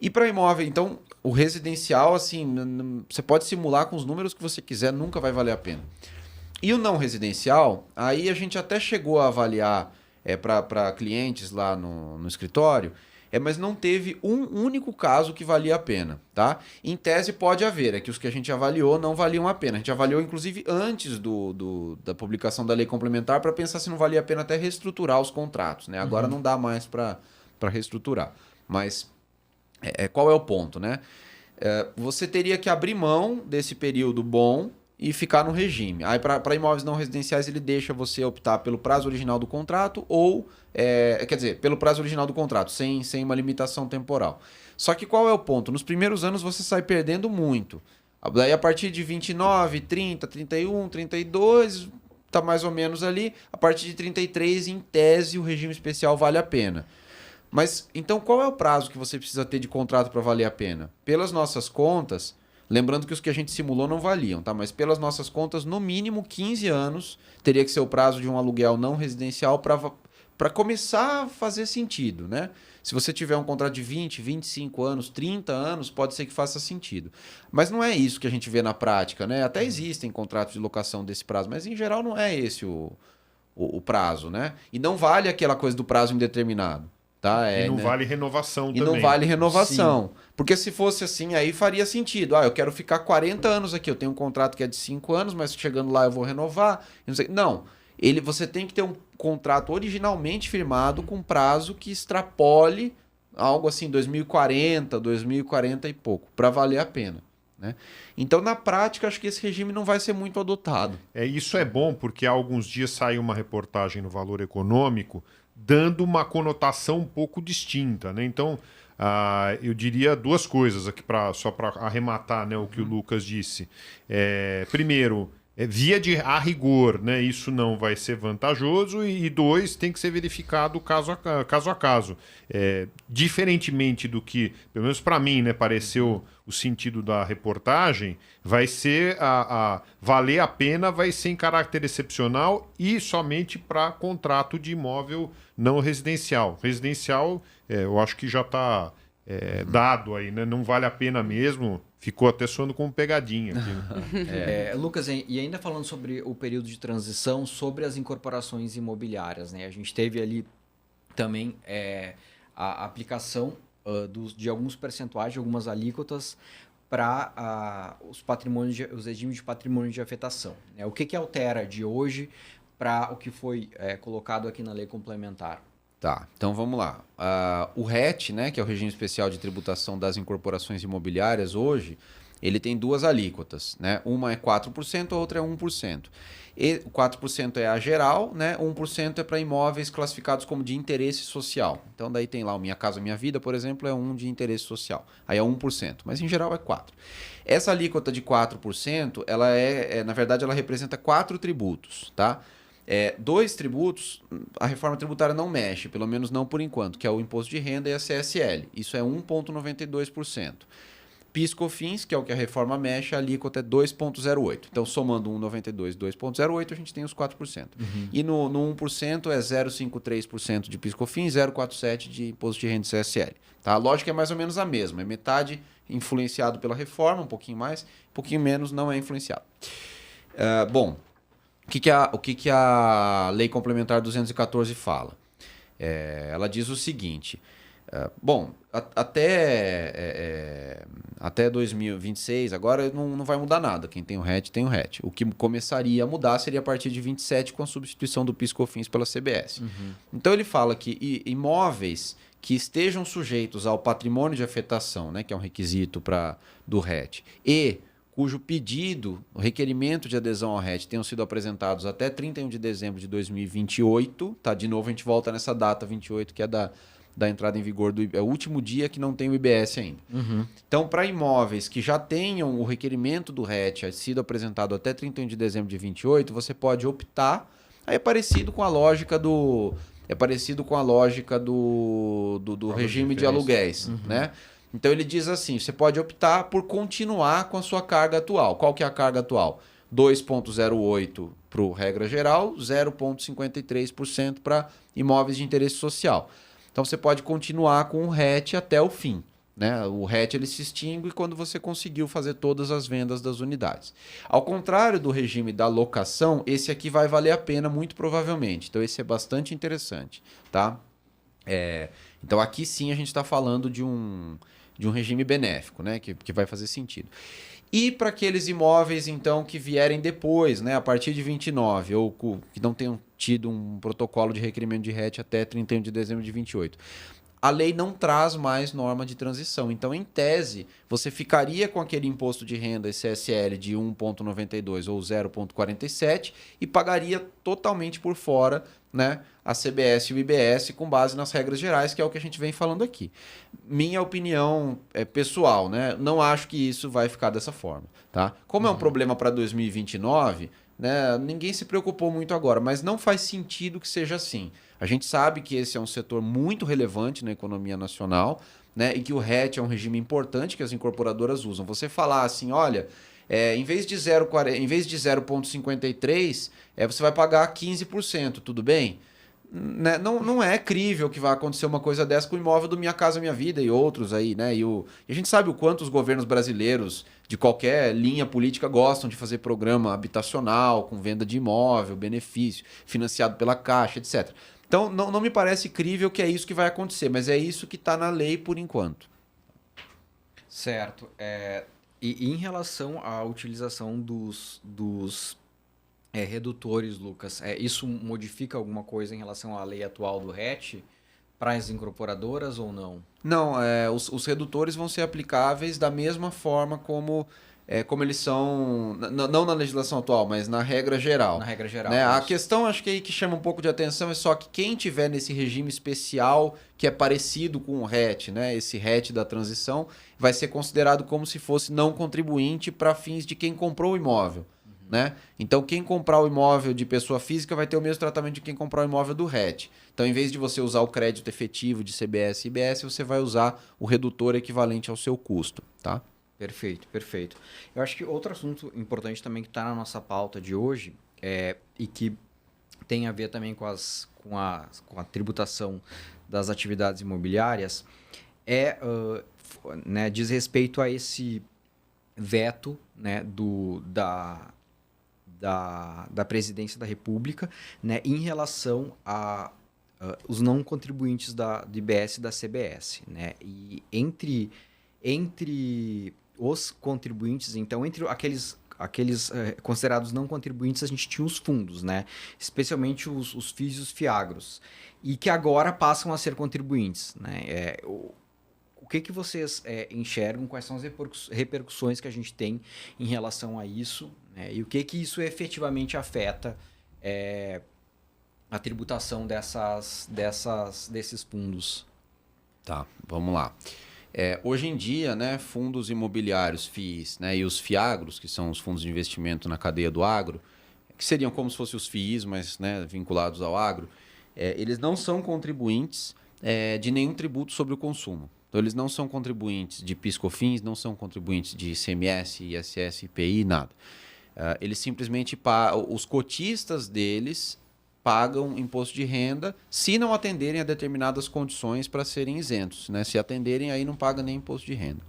E para imóvel, então, o residencial, assim, você pode simular com os números que você quiser, nunca vai valer a pena. E o não residencial, aí a gente até chegou a avaliar para clientes lá no escritório, mas não teve um único caso que valia a pena, tá? Em tese pode haver, que os que a gente avaliou não valiam a pena. A gente avaliou, inclusive, antes da publicação da lei complementar para pensar se não valia a pena até reestruturar os contratos, né? Agora não dá mais para reestruturar. Mas qual é o ponto, né? Você teria que abrir mão desse período bom e ficar no regime. Aí, para imóveis não residenciais, ele deixa você optar pelo prazo original do contrato ou, quer dizer, pelo prazo original do contrato, sem uma limitação temporal. Só que qual é o ponto? Nos primeiros anos você sai perdendo muito. Daí, a partir de 29, 30, 31, 32, tá mais ou menos ali. A partir de 33, em tese, o regime especial vale a pena. Mas, então, qual é o prazo que você precisa ter de contrato para valer a pena? Pelas nossas contas, lembrando que os que a gente simulou não valiam, tá? Mas pelas nossas contas, no mínimo 15 anos teria que ser o prazo de um aluguel não residencial para começar a fazer sentido, né? Se você tiver um contrato de 20, 25 anos, 30 anos, pode ser que faça sentido. Mas não é isso que a gente vê na prática, né? Até existem contratos de locação desse prazo, mas em geral não é esse o prazo, né? E não vale aquela coisa do prazo indeterminado. Tá? E não vale renovação também. E não vale renovação. Sim. Porque se fosse assim, aí faria sentido. Eu quero ficar 40 anos aqui. Eu tenho um contrato que é de 5 anos, mas chegando lá eu vou renovar. Não. Você tem que ter um contrato originalmente firmado com prazo que extrapole algo assim, 2040, 2040 e pouco, para valer a pena. Né? Então, na prática, acho que esse regime não vai ser muito adotado. Isso é bom, porque há alguns dias saiu uma reportagem no Valor Econômico dando uma conotação um pouco distinta, né? Então, eu diria duas coisas aqui só para arrematar, né, o que o Lucas disse. Primeiro, via de a rigor, né, isso não vai ser vantajoso, e dois, tem que ser verificado caso a caso. Diferentemente do que, pelo menos para mim, né, pareceu o sentido da reportagem, vai ser valer a pena, vai ser em caráter excepcional e somente para contrato de imóvel não residencial. Residencial, eu acho que já está dado aí, né? Não vale a pena mesmo. Ficou até soando como pegadinha aqui. Né? Lucas, e ainda falando sobre o período de transição, sobre as incorporações imobiliárias, né? A gente teve ali também a aplicação de alguns percentuais, de algumas alíquotas para os regimes de patrimônio de afetação. Né? O que altera de hoje para o que foi colocado aqui na lei complementar? Tá, então vamos lá. O RET, né, que é o Regime Especial de Tributação das Incorporações Imobiliárias, hoje, ele tem duas alíquotas. Né? Uma é 4%, a outra é 1%. E 4% é a geral, né? 1% é para imóveis classificados como de interesse social. Então, daí tem lá o Minha Casa Minha Vida, por exemplo, é um de interesse social. Aí é 1%, mas em geral é 4%. Essa alíquota de 4%, ela na verdade, ela representa 4 tributos, tá? 2 tributos, a reforma tributária não mexe, pelo menos não por enquanto, que é o imposto de renda e a CSL. Isso é 1,92%. PIS/COFINS, que é o que a reforma mexe, a alíquota é 2,08%. Então, somando 1,92 e 2,08, a gente tem os 4%. E no 1% é 0,53% de PIS/COFINS, 0,47% de imposto de renda e CSL. Tá? A lógica é mais ou menos a mesma. É metade influenciado pela reforma, um pouquinho mais, um pouquinho menos não é influenciado. Bom, o que a Lei Complementar 214 fala? Ela diz o seguinte... até 2026, agora não vai mudar nada. Quem tem o RET, tem o RET. O que começaria a mudar seria a partir de 27 com a substituição do PIS/COFINS pela CBS. Então ele fala que imóveis que estejam sujeitos ao patrimônio de afetação, né, que é um requisito do RET, e cujo pedido, o requerimento de adesão ao RET tenham sido apresentados até 31 de dezembro de 2028, tá? De novo, a gente volta nessa data 28, que é da entrada em vigor do é o último dia que não tem o IBS ainda. Então, para imóveis que já tenham o requerimento do RET sido apresentado até 31 de dezembro de 28, você pode optar. Aí é parecido com a lógica do regime de aluguéis, né? Então ele diz assim, você pode optar por continuar com a sua carga atual. Qual que é a carga atual? 2,08 para o regra geral, 0,53% para imóveis de interesse social. Então você pode continuar com o RET até o fim, né? O RET ele se extingue quando você conseguiu fazer todas as vendas das unidades. Ao contrário do regime da locação, esse aqui vai valer a pena muito provavelmente. Então esse é bastante interessante, tá? Então aqui sim a gente está falando de um regime benéfico, né? Que vai fazer sentido. E para aqueles imóveis, então, que vierem depois, né? A partir de 29, ou que não tenham tido um protocolo de requerimento de RET até 31 de dezembro de 28. A lei não traz mais norma de transição. Então, em tese, você ficaria com aquele imposto de renda ICSL de 1,92 ou 0,47 e pagaria totalmente por fora, né, a CBS e o IBS com base nas regras gerais, que é o que a gente vem falando aqui. Minha opinião pessoal, né? Não acho que isso vai ficar dessa forma, tá? Como é um problema para 2029, né, ninguém se preocupou muito agora, mas não faz sentido que seja assim. A gente sabe que esse é um setor muito relevante na economia nacional, né, e que o RET é um regime importante que as incorporadoras usam. Você falar assim, olha, em vez de 0,53, você vai pagar 15%, tudo bem? Né? Não é crível que vai acontecer uma coisa dessa com o imóvel do Minha Casa Minha Vida e outros aí, né? E a gente sabe o quanto os governos brasileiros de qualquer linha política gostam de fazer programa habitacional, com venda de imóvel, benefício, financiado pela Caixa, etc. Então, não me parece crível que é isso que vai acontecer, mas é isso que está na lei por enquanto. Certo. E em relação à utilização dos redutores, Lucas, isso modifica alguma coisa em relação à lei atual do RET para as incorporadoras ou não? Não, os redutores vão ser aplicáveis da mesma forma como eles são, não na legislação atual, mas na regra geral. Na regra geral. Né? A questão, acho que aí que chama um pouco de atenção é só que quem tiver nesse regime especial, que é parecido com o RET, né? Esse RET da transição, vai ser considerado como se fosse não contribuinte para fins de quem comprou o imóvel. Né? Então, quem comprar o imóvel de pessoa física vai ter o mesmo tratamento de quem comprar o imóvel do RET. Então, em vez de você usar o crédito efetivo de CBS e IBS, você vai usar o redutor equivalente ao seu custo. Tá? Perfeito, perfeito. Eu acho que outro assunto importante também que está na nossa pauta de hoje e que tem a ver também com a tributação das atividades imobiliárias né, diz respeito a esse veto, né, da Presidência da República, né, em relação a os não contribuintes do IBS e da CBS. Né? E entre os contribuintes, então, entre aqueles considerados não contribuintes, a gente tinha os fundos, né? Especialmente os FIIs e os FIAGROS, e que agora passam a ser contribuintes. Né? O que vocês enxergam, quais são as repercussões que a gente tem em relação a isso, né? E o que isso efetivamente afeta a tributação desses fundos? Tá, vamos lá. Hoje em dia, né, fundos imobiliários, FIIs, né, e os FIAGROS, que são os fundos de investimento na cadeia do agro, que seriam como se fossem os FIIs, mas, né, vinculados ao agro, eles não são contribuintes de nenhum tributo sobre o consumo. Então, eles não são contribuintes de PIS/COFINS, não são contribuintes de ICMS, ISS, IPI, nada. Eles simplesmente os cotistas deles pagam imposto de renda se não atenderem a determinadas condições para serem isentos. Né? Se atenderem, aí não paga nem imposto de renda.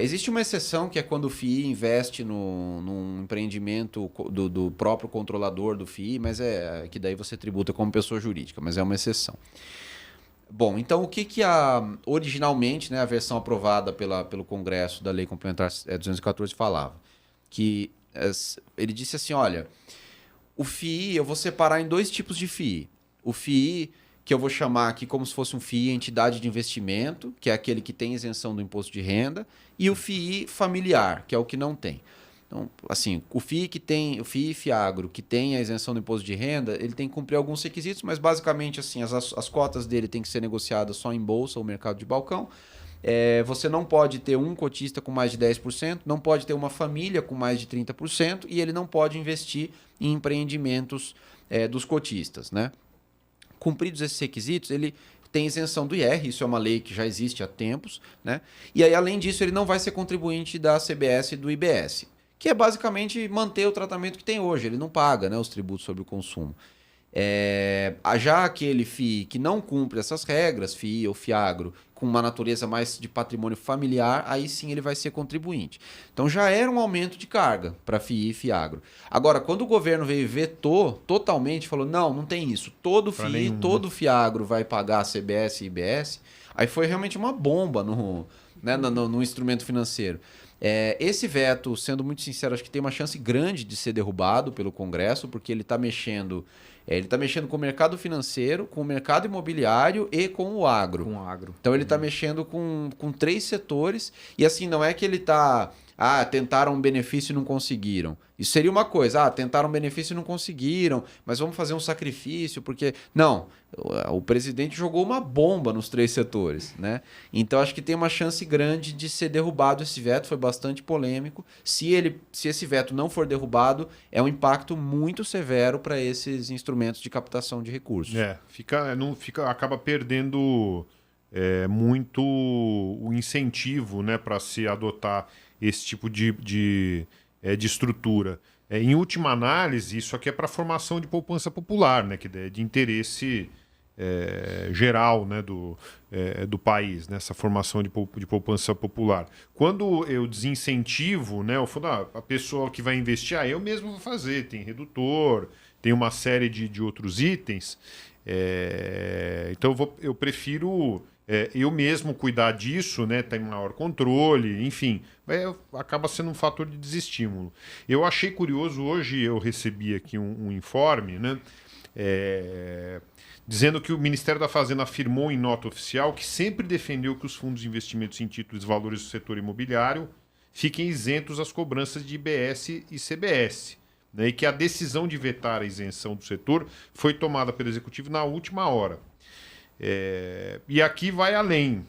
Existe uma exceção que é quando o FII investe num empreendimento do próprio controlador do FII, mas que daí você tributa como pessoa jurídica, mas é uma exceção. Bom, então o que originalmente, né, a versão aprovada pelo Congresso da Lei Complementar 214 falava? Que ele disse assim, olha, o FII eu vou separar em dois tipos de FII. O FII que eu vou chamar aqui como se fosse um FII entidade de investimento, que é aquele que tem isenção do imposto de renda, e o FII familiar, que é o que não tem. Então, assim, o FII Fiagro, que tem a isenção do imposto de renda, ele tem que cumprir alguns requisitos, mas basicamente assim, as cotas dele têm que ser negociadas só em bolsa ou mercado de balcão. Você não pode ter um cotista com mais de 10%, não pode ter uma família com mais de 30% e ele não pode investir em empreendimentos dos cotistas, né? Cumpridos esses requisitos, ele tem isenção do IR, isso é uma lei que já existe há tempos, né? E aí, além disso, ele não vai ser contribuinte da CBS e do IBS, que é basicamente manter o tratamento que tem hoje, ele não paga, né, os tributos sobre o consumo. Já aquele FII que não cumpre essas regras, FII ou Fiagro, com uma natureza mais de patrimônio familiar, aí sim ele vai ser contribuinte. Então já era um aumento de carga para FII e Fiagro. Agora, quando o governo veio e vetou totalmente, falou, não tem isso, todo FII, todo Fiagro vai pagar CBS e IBS, aí foi realmente uma bomba no instrumento financeiro. Esse veto, sendo muito sincero, acho que tem uma chance grande de ser derrubado pelo Congresso, porque ele está mexendo com o mercado financeiro, com o mercado imobiliário e com o agro. Com o agro. Então ele está mexendo com 3 setores e assim, não é que ele está... tentaram um benefício e não conseguiram. Isso seria uma coisa. Tentaram um benefício e não conseguiram, mas vamos fazer um sacrifício, porque... Não, o presidente jogou uma bomba nos 3 setores, né? Então acho que tem uma chance grande de ser derrubado esse veto, foi bastante polêmico. Se esse veto não for derrubado, é um impacto muito severo para esses instrumentos de captação de recursos. Acaba perdendo muito o incentivo, né, para se adotar esse tipo de estrutura. Em última análise, isso aqui é para formação de poupança popular, né, que é de interesse geral, né, do país, né, essa formação de poupança popular. Quando eu desincentivo, né, eu falo, a pessoa que vai investir, eu mesmo vou fazer, tem redutor, tem uma série de outros itens, então eu prefiro... eu mesmo cuidar disso, né, ter maior controle, enfim, acaba sendo um fator de desestímulo. Eu achei curioso, hoje eu recebi aqui um informe, né, dizendo que o Ministério da Fazenda afirmou em nota oficial que sempre defendeu que os fundos de investimentos em títulos e valores do setor imobiliário fiquem isentos às cobranças de IBS e CBS, né, e que a decisão de vetar a isenção do setor foi tomada pelo Executivo na última hora. E aqui vai além.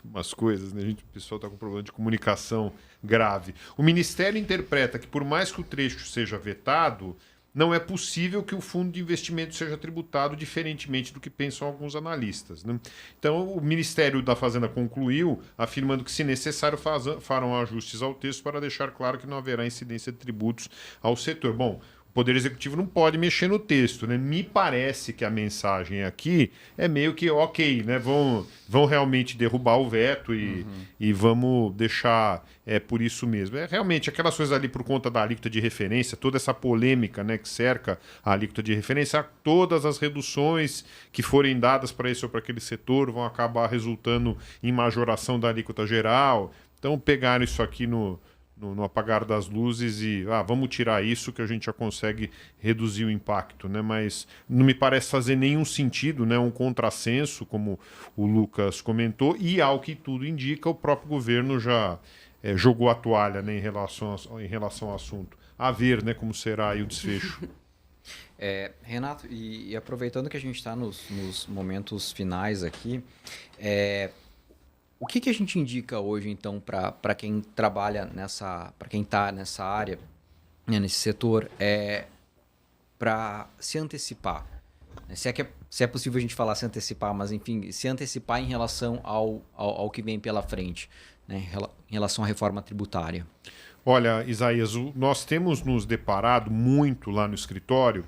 Umas coisas, né? O pessoal está com problema de comunicação grave. O Ministério interpreta que, por mais que o trecho seja vetado, não é possível que o fundo de investimento seja tributado diferentemente do que pensam alguns analistas, né? Então, o Ministério da Fazenda concluiu, afirmando que, se necessário, farão ajustes ao texto para deixar claro que não haverá incidência de tributos ao setor. Bom, o Poder Executivo não pode mexer no texto, né? Me parece que a mensagem aqui é meio que ok, né? Vão realmente derrubar o veto e vamos deixar por isso mesmo. Realmente aquelas coisas ali por conta da alíquota de referência, toda essa polêmica, né, que cerca a alíquota de referência, todas as reduções que forem dadas para esse ou para aquele setor vão acabar resultando em majoração da alíquota geral. Então pegaram isso aqui no apagar das luzes e vamos tirar isso que a gente já consegue reduzir o impacto, né? Mas não me parece fazer nenhum sentido, né? Um contrassenso, como o Lucas comentou, e ao que tudo indica, o próprio governo já jogou a toalha, né, em relação ao assunto. A ver, né, como será aí o desfecho. Renato, e aproveitando que a gente está nos momentos finais aqui, o que a gente indica hoje, então, para quem trabalha para quem está nessa área, né, nesse setor, para se antecipar? Se é possível a gente falar se antecipar, mas, enfim, se antecipar em relação ao que vem pela frente, né, em relação à reforma tributária. Olha, Isaías, nós temos nos deparado muito lá no escritório.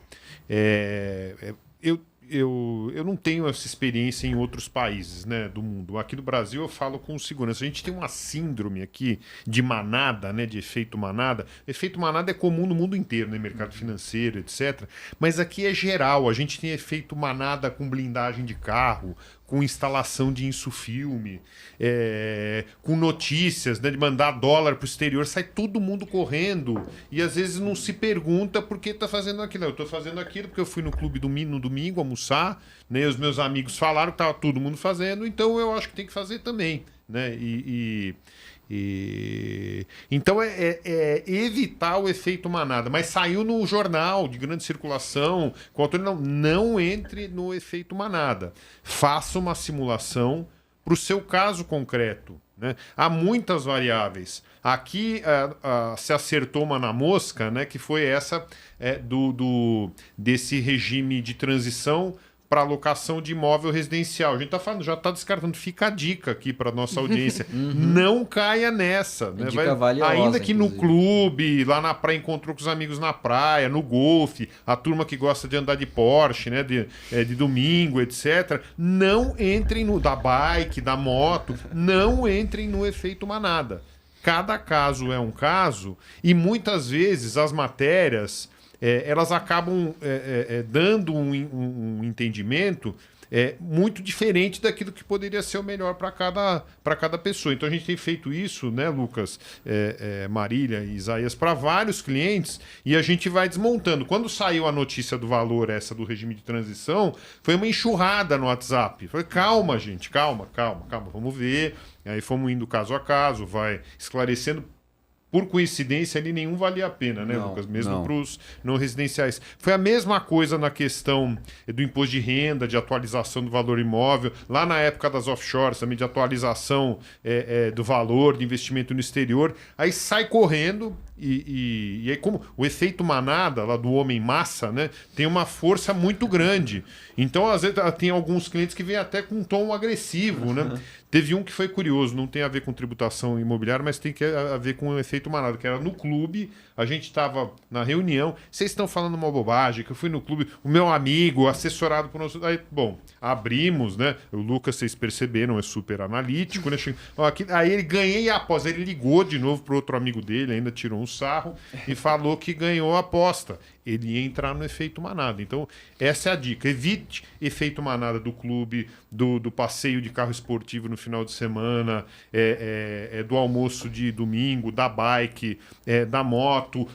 Eu não tenho essa experiência em outros países, né, do mundo. Aqui no Brasil eu falo com segurança. A gente tem uma síndrome aqui de manada, né, de efeito manada. Efeito manada é comum no mundo inteiro, né, mercado financeiro, etc. Mas aqui é geral. A gente tem efeito manada com blindagem de carro, com instalação de insufilme, com notícias, né, de mandar dólar para o exterior, sai todo mundo correndo e às vezes não se pergunta por que está fazendo aquilo. Eu estou fazendo aquilo porque eu fui no clube no domingo almoçar, né, os meus amigos falaram que estava todo mundo fazendo, então eu acho que tem que fazer também. Né? Então é evitar o efeito manada, mas saiu no jornal de grande circulação, com o autor, não entre no efeito manada, faça uma simulação para o seu caso concreto, né? Há muitas variáveis. Aqui se acertou uma na mosca, né, que foi essa desse regime de transição para alocação de imóvel residencial. A gente tá falando, já está descartando. Fica a dica aqui para nossa audiência. Não caia nessa. Né? Dica valiosa, ainda que inclusive. no clube, lá na praia, encontrou com os amigos na praia, no golfe, a turma que gosta de andar de Porsche, né? de domingo, etc. Não entrem da bike, da moto, não entrem no efeito manada. Cada caso é um caso e muitas vezes as matérias... elas acabam dando um entendimento muito diferente daquilo que poderia ser o melhor para cada pessoa. Então a gente tem feito isso, né, Lucas, Marília e Isaías, para vários clientes e a gente vai desmontando. Quando saiu a notícia do valor, essa do regime de transição, foi uma enxurrada no WhatsApp. Falei, calma, gente, calma, vamos ver. E aí fomos indo caso a caso, vai esclarecendo. Por coincidência, ali nenhum valia a pena, né, Lucas? Mesmo para os não residenciais. Foi a mesma coisa na questão do imposto de renda, de atualização do valor imóvel. Lá na época das offshores, também de atualização do valor de investimento no exterior. Aí sai correndo e aí como o efeito manada lá do homem massa, né, tem uma força muito grande. Então, às vezes, tem alguns clientes que vêm até com um tom agressivo, né? Teve um que foi curioso, não tem a ver com tributação imobiliária, mas tem a ver com o efeito manada, que era no clube, a gente estava na reunião, vocês estão falando uma bobagem, que eu fui no clube, o meu amigo, assessorado por nosso... Aí, bom, abrimos, né? O Lucas, vocês perceberam, é super analítico, né? Aí ele ganhei a aposta, ele ligou de novo para outro amigo dele, ainda tirou um sarro e falou que ganhou a aposta. Ele ia entrar no efeito manada. Então, essa é a dica. Evite efeito manada do clube, do passeio de carro esportivo no final de semana, do almoço de domingo, da bike, da moto,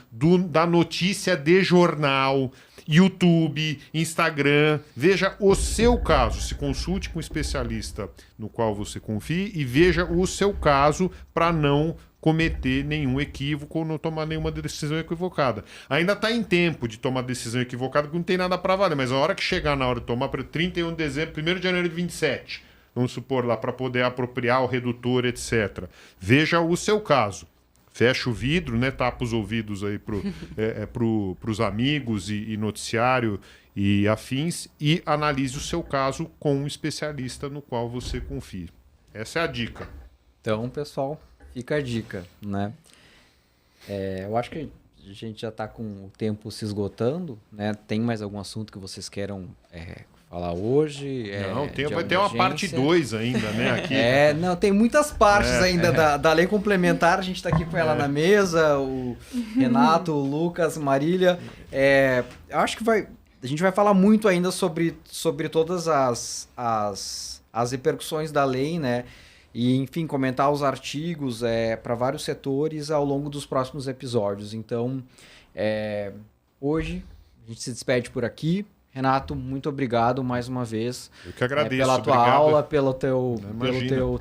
da notícia de jornal, YouTube, Instagram. Veja o seu caso. Se consulte com um especialista no qual você confie e veja o seu caso para não cometer nenhum equívoco ou não tomar nenhuma decisão equivocada. Ainda está em tempo de tomar decisão equivocada porque não tem nada para valer, mas a hora que chegar na hora de tomar, para 31 de dezembro, 1º de janeiro de 27, vamos supor lá, para poder apropriar o redutor, etc. Veja o seu caso. Fecha o vidro, né, tapa os ouvidos aí pros amigos e noticiário e afins e analise o seu caso com um especialista no qual você confie. Essa é a dica. Então, pessoal, fica a dica, né? Eu acho que a gente já está com o tempo se esgotando, né? Tem mais algum assunto que vocês queiram falar hoje? Não, vai ter uma parte 2 ainda, né? Aqui. Não, tem muitas partes ainda da lei complementar. A gente está aqui com ela na mesa, o Renato, o Lucas, Marília. Eu acho que a gente vai falar muito ainda sobre todas as repercussões da lei, né? E, enfim, comentar os artigos para vários setores ao longo dos próximos episódios. Então, hoje a gente se despede por aqui. Renato, muito obrigado mais uma vez. Eu que agradeço. Pela tua aula, pelo teu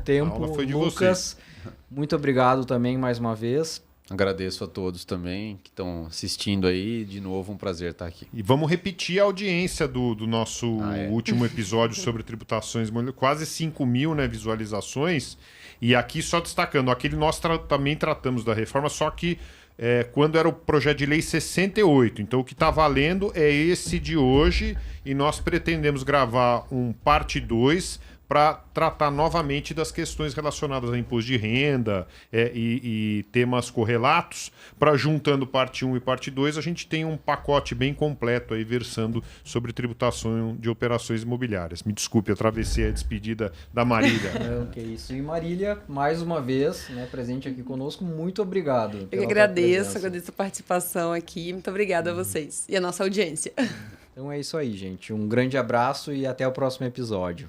tempo. A aula foi de Lucas, muito obrigado também mais uma vez. Agradeço a todos também que estão assistindo aí. De novo, um prazer estar aqui. E vamos repetir a audiência do nosso último episódio sobre tributações. Quase 5.000, né, visualizações. E aqui só destacando, aquele nós também tratamos da reforma, só que quando era o projeto de lei 68. Então o que está valendo é esse de hoje e nós pretendemos gravar um parte 2 para tratar novamente das questões relacionadas a imposto de renda e temas correlatos, para juntando parte 1 e parte 2, a gente tem um pacote bem completo aí versando sobre tributação de operações imobiliárias. Me desculpe, atravessei a despedida da Marília. Não, que isso. E Marília, mais uma vez, né, presente aqui conosco, muito obrigado. Eu que agradeço a participação aqui. Muito obrigada a vocês e a nossa audiência. Então é isso aí, gente. Um grande abraço e até o próximo episódio.